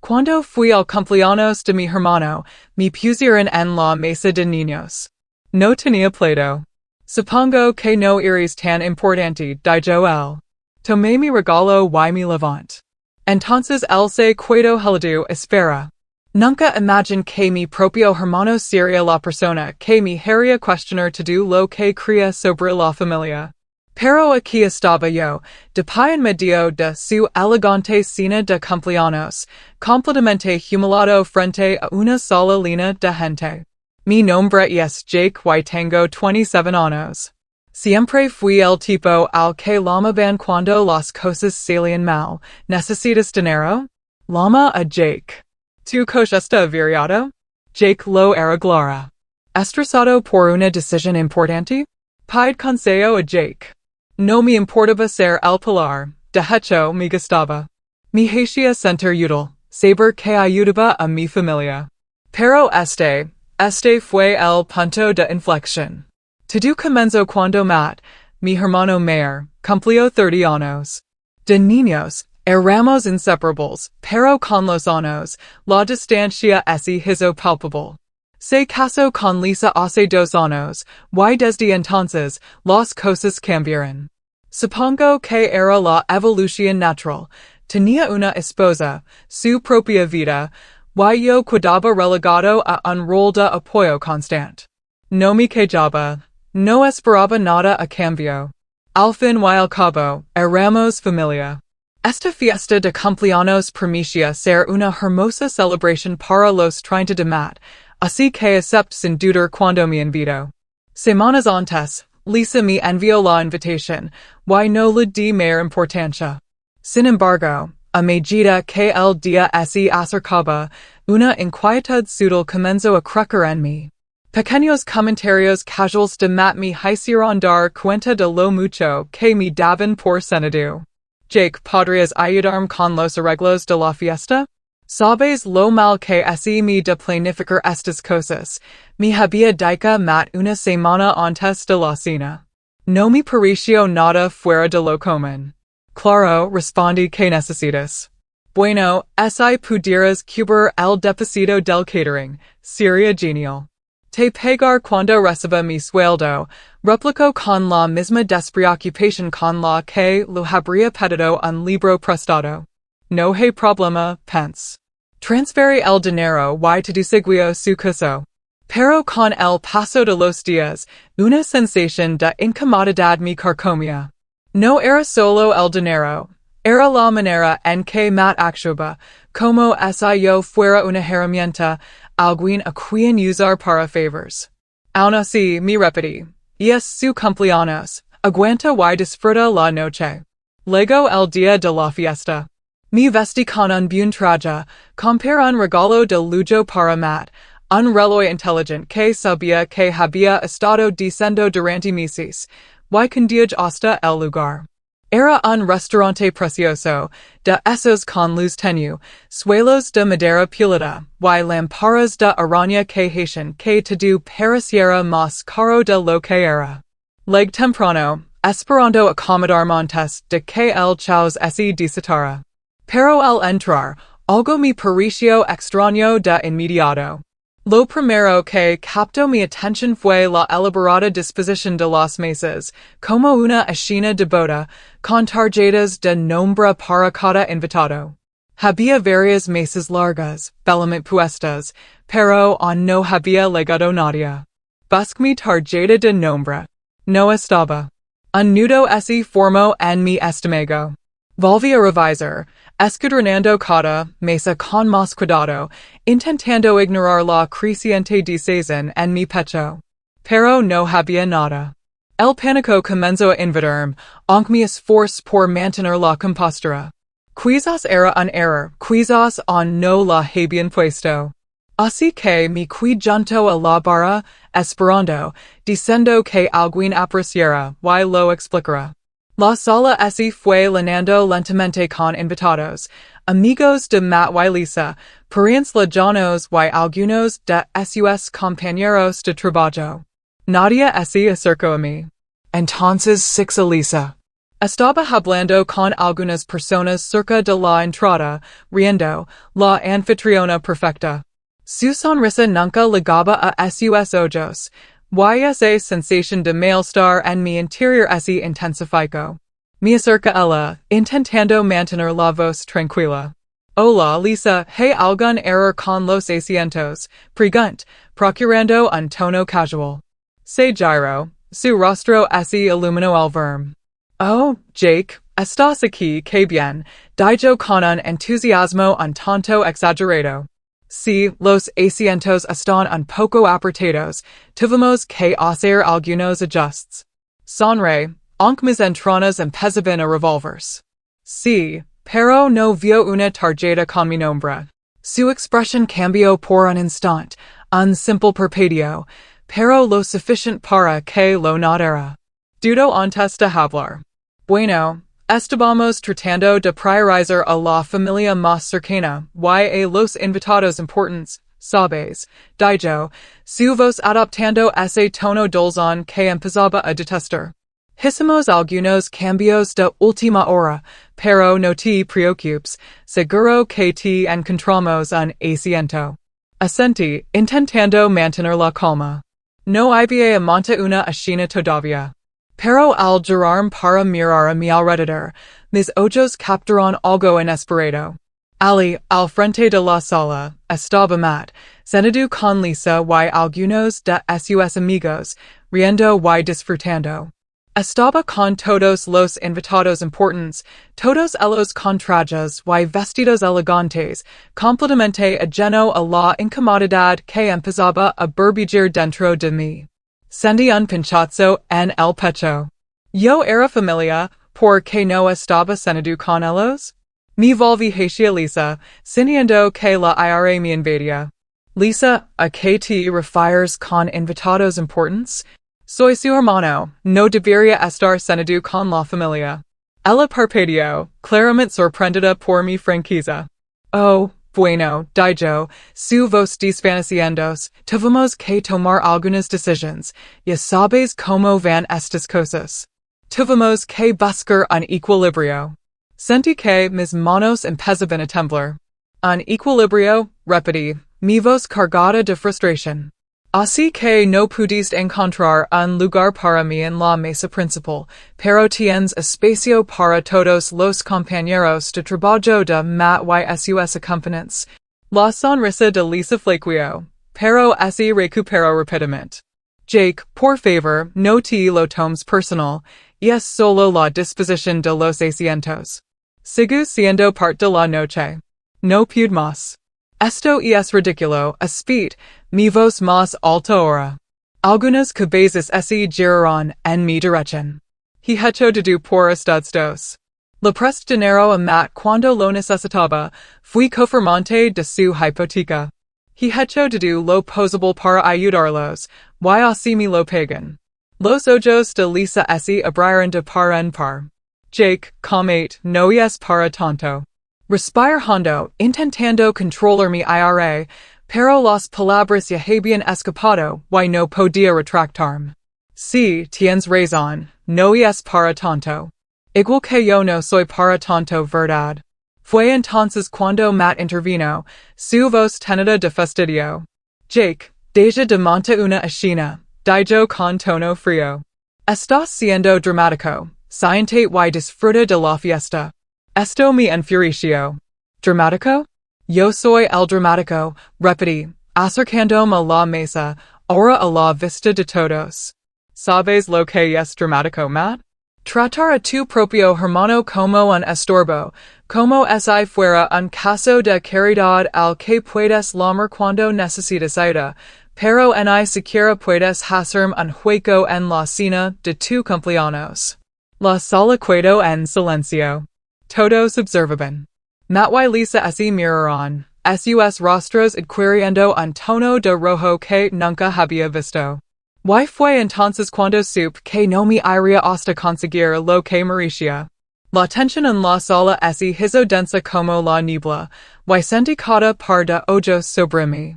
Cuando Fui Al Cumpleaños de mi Hermano, me Pusieron en la Mesa De Niños. No Tenía Plato. Supongo que no eres tan importante, Dijo. Tomé mi regalo y mi Levanté. Entonces Quedó, Helado, Espera. Nunca imagine que mi propio hermano sería la persona que me haría cuestionar todo lo que creía sobre la familia. Pero aquí estaba yo, de pie en medio de su elegante cena de cumpleaños, completamente humillado frente a una sola línea de gente. Mi nombre es Jake y tengo 27 años. Siempre fui el tipo al que llamaban cuando las cosas salían mal. ¿Necesitas dinero? Llama a Jake. ¿Tu coche está averiado? Jake lo arreglará. ¿Estresado por una decisión importante? Pide consejo a Jake. No me importaba ser el pilar, de hecho me gustaba. Me hacía sentir útil, saber que ayudaba a mi familia. Pero este fue el punto de inflexión. Todo comenzó cuando Matt, mi hermano mayor, cumplió 30 años. De niños, éramos inseparables, pero con los años, la distancia se hizo palpable. Se casó con Lisa hace 2 años, y desde entonces, las cosas cambiaron. Supongo que era la evolución natural. Tenía una esposa, su propia vida, y yo quedaba relegado a un rol de apoyo constante. No me quejaba, no esperaba nada a cambio. Al fin y al cabo, éramos familia. Esta fiesta de cumpleaños permitía ser una hermosa celebración para los 30 de Matt, así que acepté sin dudar cuando me invitó. Semanas antes, Lisa me envió la invitación, y no le di mayor importancia. Sin embargo, a medida que el día se acercaba, una inquietud sutil comenzó a crecer en mí. Pequeños comentarios casuales de Matt me hicieron dar cuenta de lo mucho que me daban por sentido. Jake, ¿podrías ayudarme con los arreglos de la fiesta? Sabes lo mal que se me de planificar estas cosas. Me había dicho Matt una semana antes de la cena. No me pareció nada fuera de lo común. Claro, respondí que necesitas. Bueno, si pudieras cubrir el depósito del catering, sería genial. Te pagar cuando reciba mi sueldo, replicó con la misma despreocupación con la que lo habría pedido un libro prestado. No hay problema, pense. Transferí el dinero y todo siguió su curso. Pero con el paso de los días, una sensación de incomodidad me carcomía. No era solo el dinero, era la manera en que Matt actuaba, como si yo fuera una herramienta, alguien a quien usar para favors. Aún así, me repetí, es su cumpleaños, aguanta y disfruta la noche. Luego el día de la fiesta. Me vestí con un buen traje, compré un regalo de lujo para Matt, un reloj inteligente que sabía que había estado diciendo durante meses, y condujo hasta el lugar. Era un restaurante precioso, de esos con luz tenue, suelos de madera pulida, y lámparas de araña que hacían que todo pareciera más caro de lo que era. Leg temprano, esperando acomodarme antes de que el chaos se desatara. Pero al entrar, algo me pareció extraño de inmediato. Lo primero que captó mi atención fue la elaborada disposición de las mesas, como una escena de boda, con tarjetas de nombre para cada invitado. Había varias mesas largas, bellamente puestas, pero aún no había llegado nadie. Busqué mi tarjeta de nombre. No estaba. Un nudo se formó en mi estómago. Volví a revisar, escudriñando cada mesa con más cuidado, intentando ignorar la creciente desazón en mi pecho. Pero no había nada. El pánico comenzó a invadirme, aunque me esforcé por mantener la compostura. Quizás era un error, quizás aún no la habían puesto. Así que me quedé junto a la barra, esperando, diciendo que alguien apreciara y lo explicara. La sala se fue llenando lentamente con invitados, amigos de Matt y Lisa, parientes lejanos y algunos de sus compañeros de trabajo. Nadie se acercó a mí. Entonces 6 a Lisa. Estaba hablando con algunas personas cerca de la entrada, riendo, la anfitriona perfecta. Su sonrisa nunca ligaba a sus ojos, y esa sensación de malestar en mi interior se intensificó. Me acerca ella, intentando mantener la voz tranquila. Hola, Lisa, ¿hay algún error con los asientos? Pregunt, procurando un tono casual. Se giró, su rostro se iluminó al verme. Oh, Jake, estás aquí, que bien, dijo con un entusiasmo un tanto exagerado. Sí, los asientos están un poco apretados, tuvimos que hacer algunos ajustes. Sonre, aunque mis entrañas empezaban a revolverse. Sí, pero no vio una tarjeta con mi nombre. Su expresión cambió por un instante, un simple parpadeo, pero lo suficiente para que lo notara. Dudo antes de hablar. Bueno, estábamos tratando de priorizar a la familia más cercana, y a los invitados importantes, sabes, dijo, su voz adoptando ese tono dulzón que empezaba a detestar. Hicimos algunos cambios de última hora, pero no te preocupes, seguro que te encontramos un asiento. Asentí, intentando mantener la calma. No había monta una escena todavía. Pero al girarme para mirar a mi alrededor, mis ojos captaron algo inesperado. Ali, al frente de la sala, estaba Matt, sentado con Lisa y algunos de sus amigos, riendo y disfrutando. Estaba con todos los invitados importantes, todos ellos con trajes y vestidos elegantes, completamente ajeno a la incomodidad que empezaba a burbullir dentro de mí. Sentí un pinchazo en el pecho. Yo era familia, porque no estaba sentado con ellos. Me volví hacia Lisa, sintiendo que la ira me invadía. Lisa, ¿a qué te refieres con invitados importantes? Soy su hermano, no debería estar sentado con la familia. Ella parpadeó, claramente sorprendida por mi franqueza. Oh, bueno, dijo, su voz desvaneciéndose, tuvimos que tomar algunas decisiones, ya sabes cómo van estas cosas. Tuvimos que buscar un equilibrio. Sentí que mis manos empezaban a temblar. Un equilibrio, repetí, mi voz cargada de frustración. Así que no pudiste encontrar un lugar para mí en la mesa principal, pero tienes espacio para todos los compañeros de trabajo de Matt y sus acompañantes. La sonrisa de Lisa flaqueó, pero se recuperó rápidamente. Jake, por favor, no te lo tomes personal, y es solo la disposición de los asientos. Sigo siendo parte de la noche. No puedo más. Esto es ridículo, speed, mi voz más alta ahora. Algunas cabezas se giraron en mi dirección. He hecho de por ustedes dos. Le presté dinero a Matt cuando lo necesitaba, fui confirmante de su hipoteca. He hecho de lo posible para ayudarlos, y así me lo pagan. Los ojos de Lisa se abrieron de par en par. Jake, calmate, no es para tanto. Respire hondo, intentando controlar mi ira, pero las palabras ya habían escapado y no podía retractarme. Sí, tienes razón, no es para tanto. Igual que yo no soy para tanto, ¿verdad? Fue entonces cuando Matt intervino, su voz tenida de fastidio. Jake, deja de montar una escena, dijo con tono frío. Estás siendo dramático, siente y disfruta de la fiesta. Esto me enfureció. ¿Dramático? Yo soy el dramático, repetí, acercándome a la mesa, ahora a la vista de todos. ¿Sabes lo que es dramático, Matt? Tratar a tu propio hermano como un estorbo, como si fuera un caso de caridad al que puedes llamar cuando necesitas ayuda, pero ni siquiera puedes hacerme un hueco en la cena de tu cumpleaños. La sala quedó en silencio. Todos observaban. Matt y Lisa se miraron, sus rostros adquiriendo un tono de rojo que nunca había visto. Y fue entonces cuando supe que no me iría hasta conseguir lo que merecía. La tensión en la sala se hizo densa como la niebla, y sentí cada par de ojos sobre mí.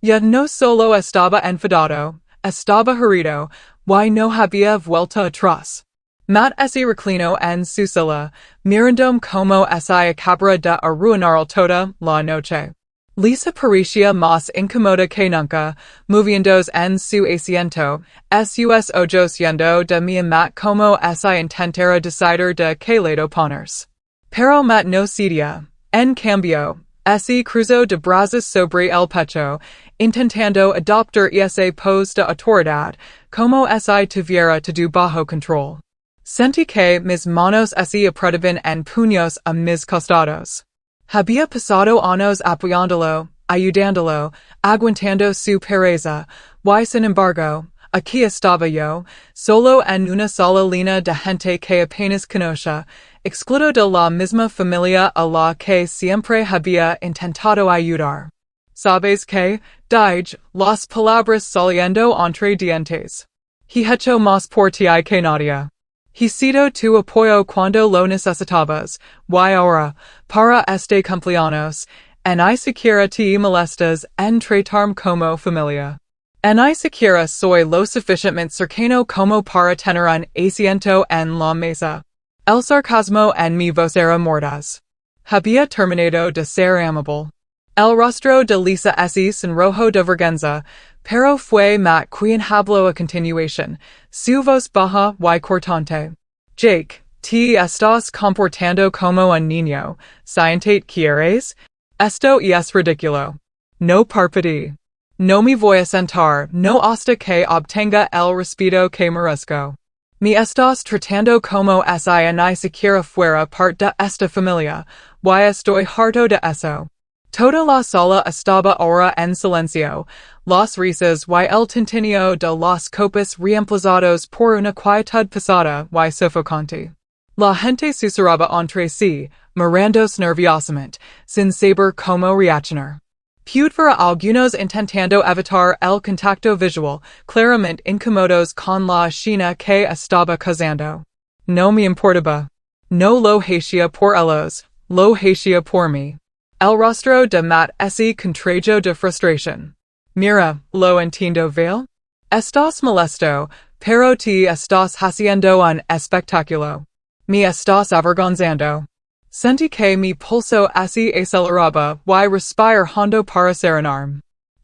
Ya no solo estaba enfadado, estaba herido, y no había vuelta atrás. Mat esse reclino en su silla, mirandom como esi acabra de arruinar toda la noche. Lisa Paricia más incomoda que nunca, moviendos en su asiento, sus ojos yendo de mi mat como esi intentara decidir de que lado ponerse. Pero mat no cedía. En cambio, ese cruzo de brazos sobre el pecho, intentando adoptar esa pose de autoridad, como esi tuviera todo bajo control. Sentí que mis manos se apretaban en puños a mis costados. Había pasado años apoyándolo, ayudándolo, aguantando su pereza, y sin embargo, aquí estaba yo, solo en una sola línea de gente que apenas conocía, excluido de la misma familia a la que siempre había intentado ayudar. ¿Sabes qué? Dije, las palabras saliendo entre dientes. He hecho más por ti que nadie. He sido tu apoyo cuando lo necesitabas, y ahora, para este cumpleaños, en ni siquiera te molestas en tratarme como familia. En ni siquiera soy lo suficientemente cercano como para tener un asiento en la mesa. El sarcasmo en mi voz era mordaz. Había terminado de ser amable. El rostro de Lisa se sonrojó de vergüenza, pero fue Matt quien habló a continuación, su voz baja y cortante. Jake, te estás comportando como un niño, ¿siente quieres? Esto es ridículo. No parpadee. No me voy a sentar, no hasta que obtenga el respeto que merezco. Me estás tratando como si ni siquiera fuera parte de esta familia, y estoy harto de eso. Toda la sala estaba ahora en silencio, las risas y el tintineo de las copas reemplazados por una quietud pesada y sofocante. La gente susurraba entre sí, mirándose nerviosamente, sin saber cómo reaccionar. Pudiera algunos intentando evitar el contacto visual, claramente incómodos con la escena que estaba causando. No me importaba. No lo hacía por ellos, lo hacía por mí. El rostro de Matt se contrajo de frustración. Mira, lo entiendo, Vale. Estás molesto, pero te estás haciendo un espectáculo. Me estás avergonzando. Sentí que mi pulso se aceleraba y respirar hondo para serenarme.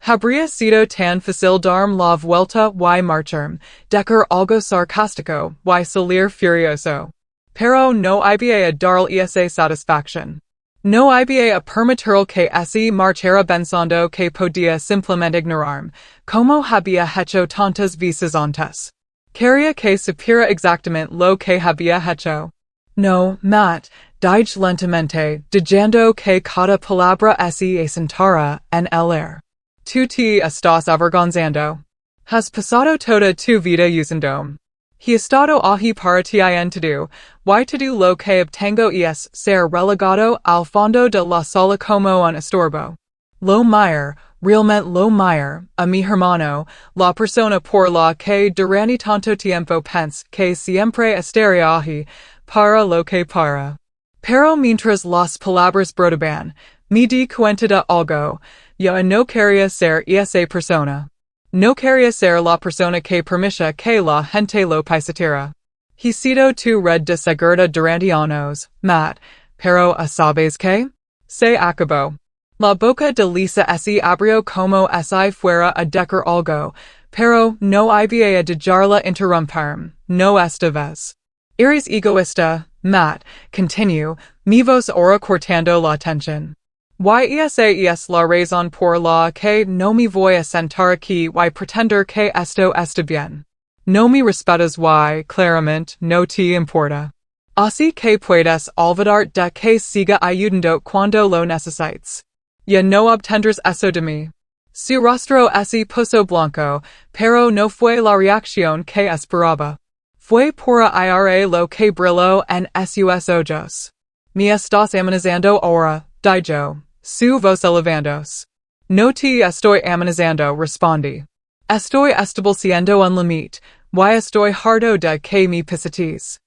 Habría sido tan fácil darme la vuelta y marcharme, decir algo sarcástico y salir furioso. Pero no había a darle esa satisfacción. No había a permitirle que se marchara pensando que podía simplemente ignorarme, como había hecho tantas veces antes. Quería que supiera exactamente lo que había hecho. No, Matt, dije lentamente, diciendo que cada palabra se asentara en el aire. Tú te estás avergonzando. Has pasado toda tu vida usándome. He estado ahí para ti en todo, y todo lo que obtengo es ser relegado al fondo de la sala como un estorbo. Lo mire, realmente lo mire, a mi hermano, la persona por la que durante tanto tiempo pense que siempre estaría ahí, para lo que para. Pero mientras las palabras brotaban, me di cuenta de algo, yo no quería ser esa persona. No quería ser la persona que permitía que la gente lo pisara. He sido tu red de seguridad durante años, Matt, pero ¿sabes qué? Se acabó. La boca de Lisa se abrió como si fuera a decir algo, pero no había a dejarla interrumpirme, no esta vez. Eres egoísta, Matt, continuó, mi voz ahora cortando la tensión. Esa es la razón por la que no me voy a sentar aquí y pretender que esto está bien. No me respetas y, claramente, no te importa. Así que puedes olvidar de que siga ayudando cuando lo necesites. Ya no obtendrás eso de mí. Su rostro se puso blanco, pero no fue la reacción que esperaba. Fue pura ira lo que brilló en sus ojos. Me estás amenazando ahora, dijo, su voz elevándose. No te estoy amenazando, respondí. Estoy estableciendo un límite, y estoy harto de que me pisotees.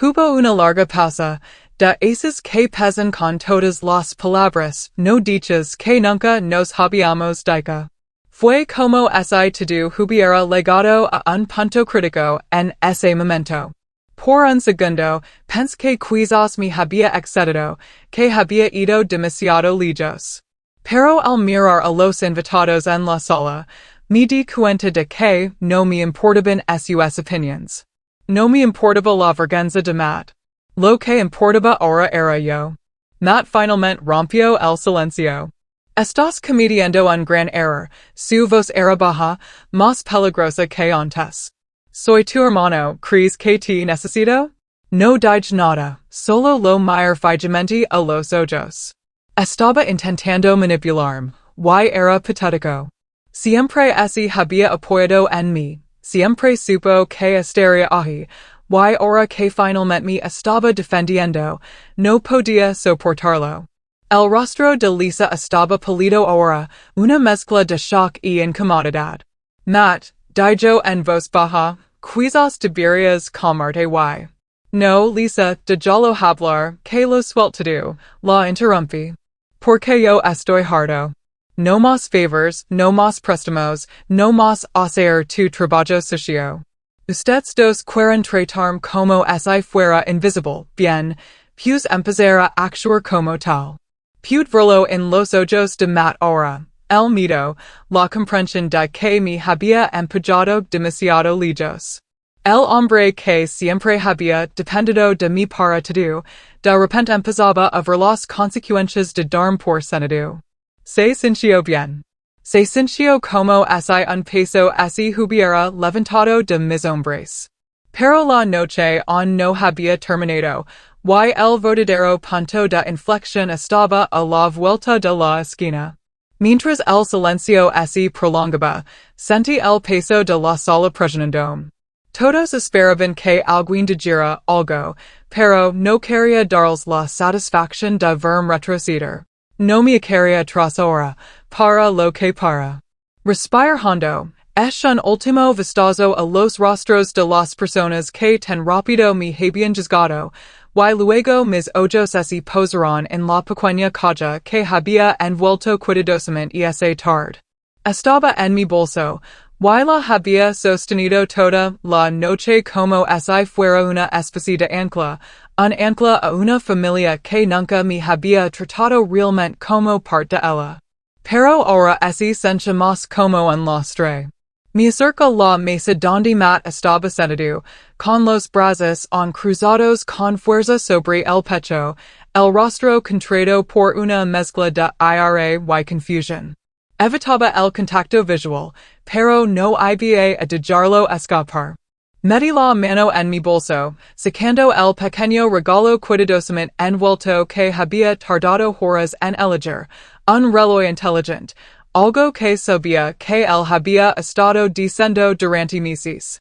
Hubo una larga pausa, de esas que pesan con todas las palabras no dichas que nunca nos habíamos dicho. Fue como si todo hubiera llegado a un punto crítico en ese momento. Por un segundo, pensé que quizás me había excedido, que había ido demasiado lejos. Pero al mirar a los invitados en la sala, me di cuenta de que no me importaban sus opinions. No me importaba la vergüenza de Matt. Lo que importaba ahora era yo. Matt finalmente rompió el silencio. Estás cometiendo un gran error, su voz era baja, más peligrosa que antes. Soy tu hermano, ¿crees que te necesito? No dije nada, solo lo miré fijamente a los ojos. Estaba intentando manipularme, y era patético. Siempre se había apoyado en mí, siempre supo que estaría ahí, y ahora que finalmente me estaba defendiendo, no podía soportarlo. El rostro de Lisa estaba pálido ahora, una mezcla de shock y incomodidad. Matt, dijo en voz baja, quizás deberías calmarte y. No, Lisa, déjalo hablar, que lo suelto, la interrumpí. Porque yo estoy harto. No más favors, no más préstamos, no más hacer tu trabajo sucio. Ustedes dos quieren tratarme como si fuera invisible, bien, pues empezar a actuar como tal. Pude verlo en los ojos de Matt ahora, el miedo, la comprensión de que me había empujado demasiado lejos. El hombre que siempre había dependido de mí para todo, de repente empezaba a ver las consecuencias de darme por sentado. Se sintió bien. Se sintió como si un peso se hubiera levantado de mis hombros. Pero la noche aún no había terminado, y el verdadero punto de inflexión estaba a la vuelta de la esquina. Mientras el silencio se prolongaba, sentí el peso de la sala presionándome. Todos esperaban que alguien dijera algo, pero no quería darles la satisfacción de verme retroceder. No me quería tras ahora, para lo que para. Respire hondo. Es un último vistazo a los rostros de las personas que tan rápido me habían juzgado, y luego mis ojos se posaron en la pequeña caja que había envuelto cuidadosamente esa tarde. Estaba en mi bolso, y la había sostenido toda la noche como si fuera una especie de ancla, un ancla a una familia que nunca me había tratado realmente como parte de ella. Pero ahora se sentía más como un lastre. Me acerco a la mesa donde Matt estaba sentado, con los brazos cruzados con fuerza sobre el pecho, el rostro contraído por una mezcla de ira y confusión. Evitaba el contacto visual, pero no había a dejarlo escapar. Metí la mano en mi bolso, sacando el pequeño regalo cuidadosamente envuelto que había tardado horas en elegir, un reloj inteligente, algo que sabía que él había estado diciendo durante meses.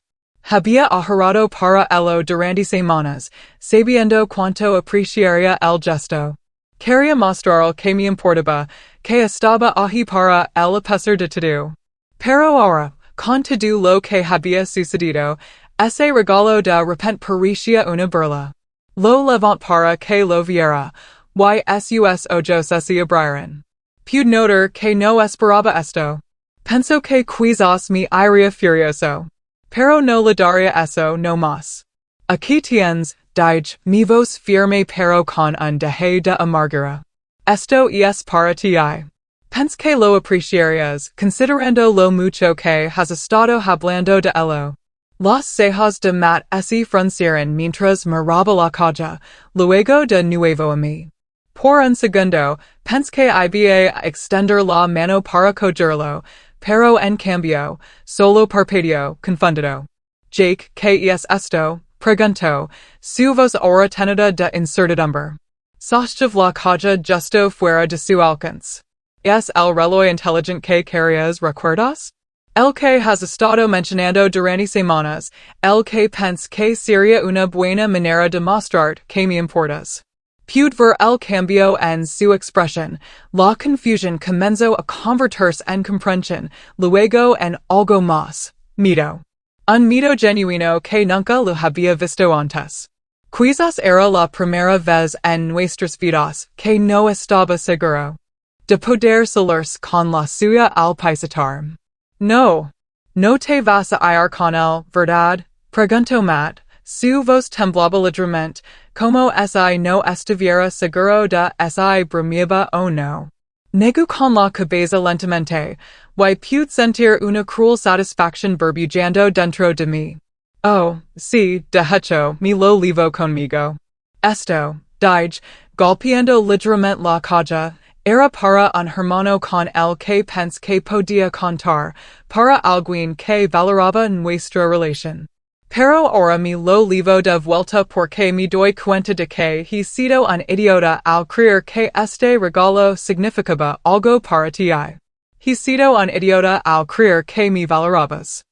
Había ahorrado para ello durante semanas, sabiendo cuánto apreciaría el gesto. Quería mostrar que me importaba, que estaba ahí para él a pesar de todo. Pero ahora, con todo lo que había sucedido, ese regalo de repente parecía una burla. Lo levanté para que lo viera, y sus ojos se abrieron. Pude notar que no esperaba esto. Pensó que quizás me iría furioso. Pero no le daría eso no más. Aquí tienes, dije, mi voz firme pero con un deje de amargura. Esto es para ti. Pensé que lo apreciarías, considerando lo mucho que has estado hablando de ello. Las cejas de Matt se fruncieron mientras miraba la caja, luego de nuevo a mí. Por un segundo, pensé que iba a extender la mano para cogerlo, pero en cambio, solo parpadeó, confundido. Jake, ¿qué es esto? Preguntó, su voz ahora tenida de incertidumbre. Sosteve la caja justo fuera de su alcance. ¿Es el reloj inteligente que querías, recuerdas? El que has estado mencionando durante semanas, el que pensé que sería una buena manera de mostrar que me importas. Pude ver el cambio en su expresión, la confusión comenzó a convertirse en comprensión, luego en algo más, miedo. Un miedo genuino que nunca lo había visto antes. Quizás era la primera vez en nuestras vidas que no estaba seguro de poder salirse con la suya al paisatarme. No te vas a ir con él, ¿verdad? Preguntó Matt, Su vos temblaba ligeramente, como si no estuviera seguro de si bromeaba o no. Negu con la cabeza lentamente, y pude sentir una cruel satisfacción burbujeando dentro de mí. Oh, sí, de hecho, me lo levo conmigo. Esto, dije, golpeando ligeramente la caja, era para un hermano con el que pensé que podía contar, para alguien que valoraba nuestra relación. Pero ahora me lo levo de vuelta porque me doy cuenta de que he sido un idiota al creer que este regalo significaba algo para ti. He sido un idiota al creer que me valorabas.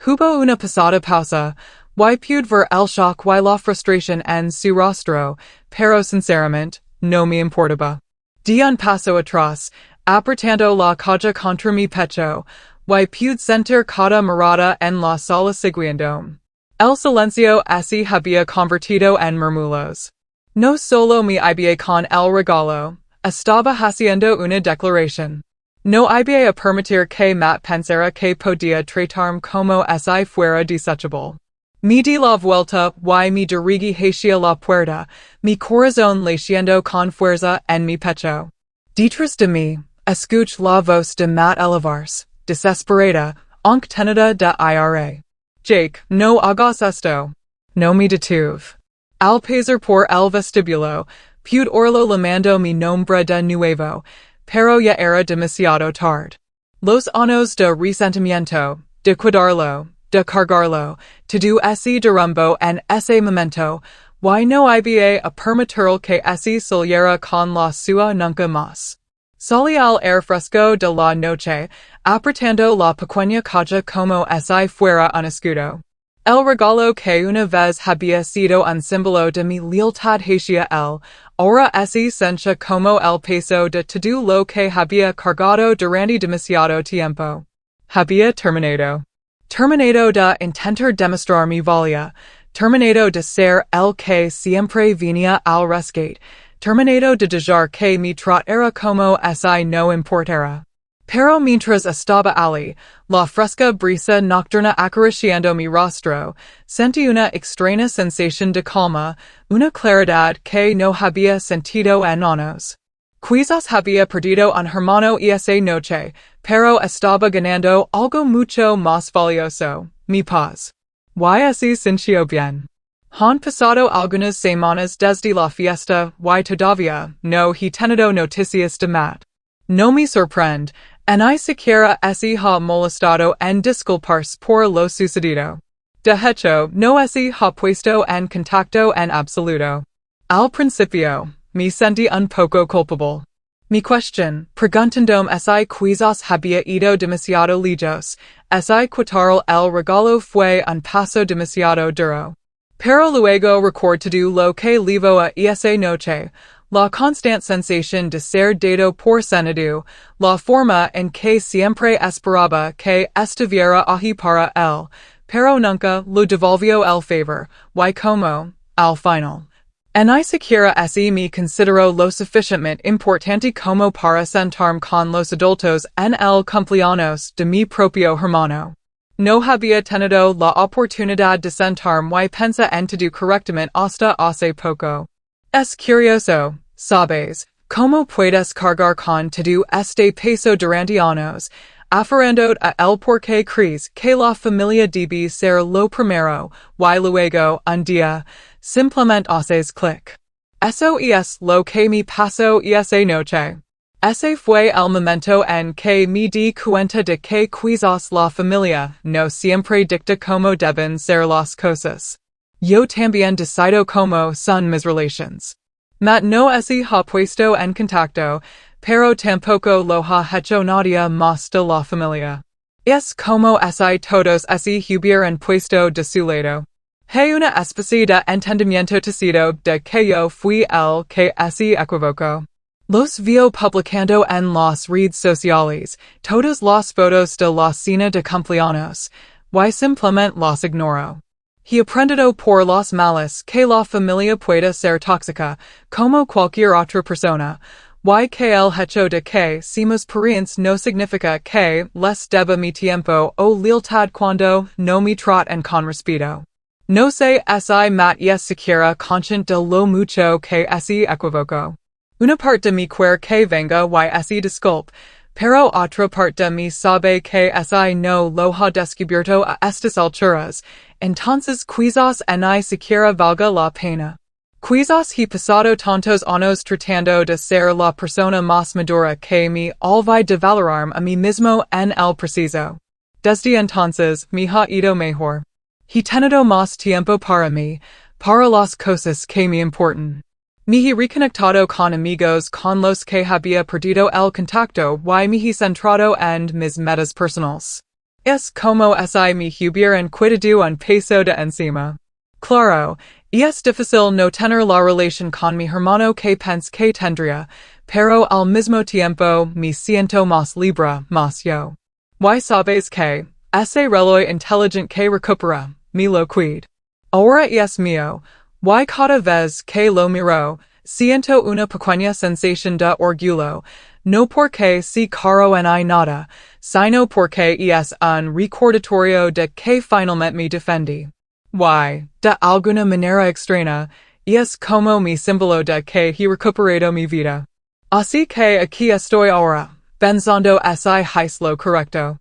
Hubo una pasada pausa, y pude ver el shock y la frustración en su rostro, pero sinceramente, no me importaba. Di un paso atrás, apretando la caja contra mi pecho, y pude sentir cada mirada en la sala siguiendo. El silencio se había convertido en murmullos. No solo me había con el regalo, estaba haciendo una declaración. No había a permitir que Matt pensara que podía tratarme como si fuera desechable. Me di la vuelta y me dirigí hacia la puerta, mi corazón latiendo con fuerza en mi pecho. Detrás de mí, escuché la voz de Matt elevarse, desesperada, aunque tenida de ira. Jake, no hagas esto. No me detuve. Al pasar por el vestibulo, pude oírlo llamando mi nombre de nuevo, pero ya era demasiado tarde. Los años de resentimiento, de cuidarlo, de cargarlo, todo ese derrumbo en ese momento, y no había a permitirlo que ese saliera con la sua nunca más. Salí al aire fresco de la noche, apretando la pequeña caja como si fuera un escudo. El regalo que una vez había sido un símbolo de mi lealtad hacia él, ahora se sentía como el peso de todo lo que había cargado durante demasiado tiempo. Había terminado. Terminado de intentar demostrar mi valía, terminado de ser el que siempre venía al rescate, terminado de dejar que mi tratara como si no importara. Pero mientras estaba allí, la fresca brisa nocturna acariciando mi rostro, sentí una extraña sensación de calma, una claridad que no había sentido en años. Quizás había perdido un hermano esa noche, pero estaba ganando algo mucho más valioso, mi paz. Y se sintió bien. Han pasado algunas semanas desde la fiesta y todavía no he tenido noticias de Matt. No me sorprende, ni siquiera se ha molestado en disculparse por lo sucedido. De hecho, no se ha puesto en contacto en absoluto. Al principio, me sentí un poco culpable. Mi cuestión, preguntándome si quizás había ido demasiado lejos, si quitar el regalo fue un paso demasiado duro. Pero luego recordé todo lo que levo a esa noche, la constante sensación de ser dado por sentido, la forma en que siempre esperaba que estuviera allí para él, pero nunca lo devolvió el favor, y como, al final. Ni siquiera se me consideró lo suficientemente importante como para sentarme con los adultos en el cumpleaños de mi propio hermano. No había tenido la oportunidad de sentarme y pensar en todo correctamente hasta hace poco. Es curioso, ¿sabes? ¿Cómo puedes cargar con todo este peso durante años, aferrando a él porque crees que la familia debe ser lo primero, y luego, un día, simplemente haces clic? Eso es lo que me pasó esa noche. Ese fue el momento en que me di cuenta de que quizás la familia no siempre dicta como deben ser las cosas. Yo también decido cómo son mis relaciones. Matt no se ha puesto en contacto, pero tampoco lo ha hecho nadie más de la familia. Es como si todos se hubieran puesto de su lado. Hay una especie de entendimiento tácito de que yo fui el que se equivocó. Los veo publicando en las redes sociales todas las fotos de la cena de cumpleaños, y simplemente las ignoro. He aprendido por las malas que la familia puede ser tóxica, como cualquier otra persona, y que el hecho de que seamos parientes no significa que les deba mi tiempo o lealtad cuando no me traten con respeto. No sé si mat es siquiera consciente de lo mucho que ese equivoco. Una parte de mi cuer que venga y ese disculpe, pero otra parte de mi sabe que ese no lo ha descubierto a estas alturas, entonces quizás ni siquiera valga la pena. Quizás he pasado tantos años tratando de ser la persona más madura que me olvidé de valorarme a mí mismo en el preciso. Desde entonces, me ha ido mejor. He tenido más tiempo para mí, para las cosas que me importan. Me he reconectado con amigos con los que había perdido el contacto y me he centrado en mis metas personales. Es como si me hubieran quitado un peso de encima. Claro, es difícil no tener la relación con mi hermano que pensé que tendría, pero al mismo tiempo me siento más libre, más yo. Y sabes que, ese reloj inteligente que recupera, me lo cuido. Ahora es mío, y cada vez que lo miro, siento una pequeña sensación de orgullo, no porque sea caro en nada, sino porque es un recordatorio de que finalmente me defendí. Y, de alguna manera extraña, es como mi símbolo de que he recuperado mi vida. Así que aquí estoy ahora, pensando si es lo correcto.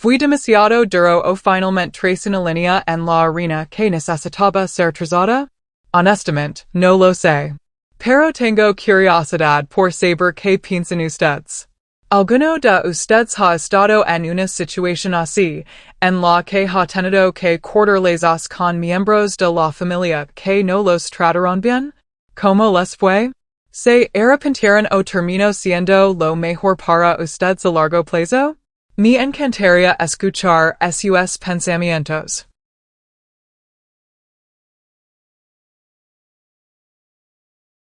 Fui demasiado duro o finalmente trace una línea en la arena que necesitaba ser trazada? Honestamente, no lo sé. Pero tengo curiosidad por saber qué piensan ustedes. ¿Alguno de ustedes ha estado en una situación así, en la que ha tenido que cortar lazos con miembros de la familia que no los trataron bien? ¿Cómo les fue? ¿Se arrepintieron o terminó siendo lo mejor para ustedes a largo plazo? Me encantaría escuchar sus pensamientos.